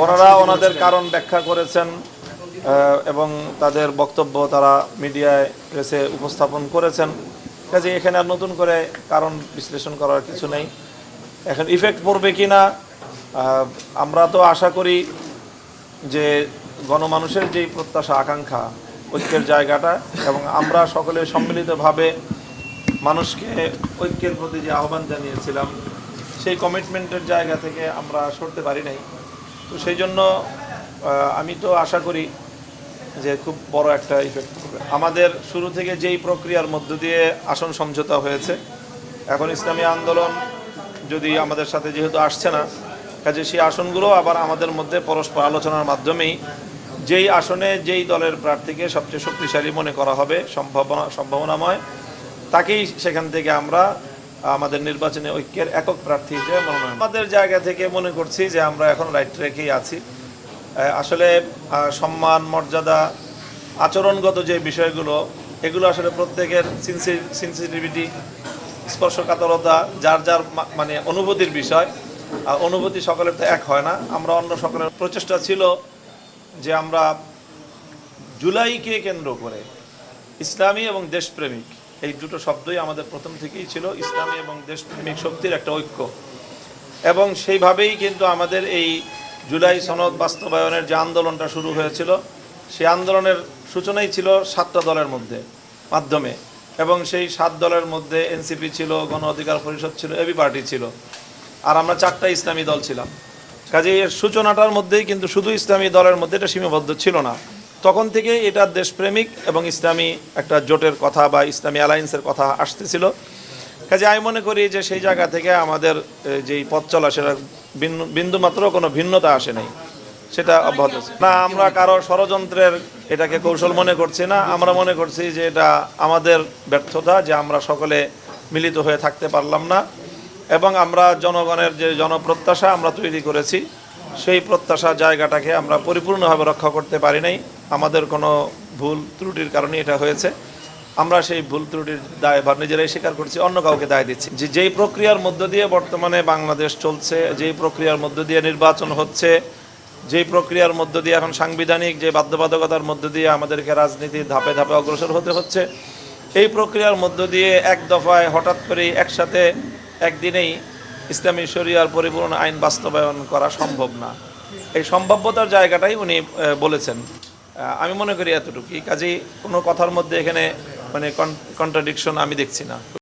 ওনারা ওনাদের কারণ ব্যাখ্যা করেছেন এবং তাদের বক্তব্য তারা মিডিয়ায় প্রেসে উপস্থাপন করেছেন। কাজে এখানে আর নতুন করে কারণ বিশ্লেষণ করার কিছু নেই। এখন ইফেক্ট পড়বে কি না, আমরা তো আশা করি যে গণমানুষের যেই প্রত্যাশা আকাঙ্ক্ষা, ঐক্যের জায়গাটা, এবং আমরা সকলে সম্মিলিতভাবে মানুষকে ঐক্যের প্রতি যে আহ্বান জানিয়েছিলাম সেই কমিটমেন্টের জায়গা থেকে আমরা সরতে পারি নাই। তো সেই জন্য আমি তো আশা করি যে খুব বড় একটা ইফেক্ট হবে। আমাদের শুরু থেকে যেই প্রক্রিয়ার মধ্য দিয়ে আসন সমঝোতা হয়েছে, এখন ইসলামী আন্দোলন যদি আমাদের সাথে যেহেতু আসছে না, কাজে সেই আসনগুলো আবার আমাদের মধ্যে পরস্পর আলোচনার মাধ্যমেই যেই আসনে যেই দলের প্রার্থীকে সবচেয়ে শক্তিশালী মনে করা হবে, সম্ভাবনাময়, তাকেই সেখান থেকে আমরা আমাদের নির্বাচনে ঐক্যের একক প্রার্থী হিসেবে মনোনয়ন। আমাদের জায়গা থেকে মনে করছি যে আমরা এখন রাইট ট্র্যাকেই আছি। আসলে সম্মান, মর্যাদা, আচরণগত যে বিষয়গুলো, এগুলো আসলে প্রত্যেকের সেন্সিটিভিটি, স্পর্শকাতরতা, যার যার মানে অনুভূতির বিষয়। অনুভূতি সকলের তো এক হয় না। আমরা অন্য সকলের প্রচেষ্টা ছিল যে আমরা জুলাইকে কেন্দ্র করে ইসলামী এবং দেশপ্রেমিক, এই দুটো শব্দই আমাদের প্রথম থেকেই ছিল, ইসলামী এবং দেশপ্রেমিক শক্তির একটা ঐক্য। এবং সেইভাবেই কিন্তু আমাদের এই জুলাই সনদ বাস্তবায়নের যে আন্দোলনটা শুরু হয়েছিল, সেই আন্দোলনের সূচনাই ছিল 7টা দলের মাধ্যমে, এবং সেই 7 দলের মধ্যে এনসিপি ছিল, গণ অধিকার পরিষদ ছিল, এবি পার্টি ছিল, আর আমরা 4টা ইসলামী দল ছিলাম। কাজে এর সূচনাটার মধ্যেই কিন্তু শুধু ইসলামী দলের মধ্যে এটা সীমাবদ্ধ ছিল না। তখন থেকে এটা দেশপ্রেমিক এবং ইসলামী একটা জোটের কথা বা ইসলামী অ্যালায়েন্সের কথা আসতেছিল। কাজে আমি মনে করি যে সেই জায়গা থেকে আমাদের যেই পথ চলা, সেটা বিন্দুমাত্র কোনো ভিন্নতা আসে নাই, সেটা অব্যাহত আছে না। আমরা কারো ষড়যন্ত্রের এটাকে কৌশল মনে করছি না। আমরা মনে করছি যে এটা আমাদের ব্যর্থতা, যে আমরা সকলে মিলিত হয়ে থাকতে পারলাম না, এবং আমরা জনগণের যে জনপ্রত্যাশা আমরা তৈরি করেছি, সেই প্রত্যাশা জায়গাটাকে আমরা পরিপূর্ণভাবে রক্ষা করতে পারি নাই। আমাদের কোনো ভুল ত্রুটির কারণে এটা হয়েছে। আমরা সেই ভুল ত্রুটির দায়ভার নিজেরাই স্বীকার করছি, অন্য কাউকে দায় দিচ্ছি। যেই প্রক্রিয়ার মধ্য দিয়ে বর্তমানে বাংলাদেশ চলছে, যেই প্রক্রিয়ার মধ্য দিয়ে নির্বাচন হচ্ছে, যেই প্রক্রিয়ার মধ্য দিয়ে এখন সাংবিধানিক যে বাধ্যবাধকতার মধ্য দিয়ে আমাদেরকে রাজনীতির ধাপে ধাপে অগ্রসর হতে হচ্ছে, এই প্রক্রিয়ার মধ্য দিয়ে এক দফায় হঠাৎ করেই একসাথে একদিনেই ইসলামী শরিয়ার পরিপূর্ণ আইন বাস্তবায়ন করা সম্ভব না। এই সম্ভাব্যতার জায়গাটাই উনি বলেছেন। আমি মনে করি এতটুকুই। কাজেই কোনো কথার মধ্যে এখানে মানে কন্ট্রাডিকশন আমি দেখছি না।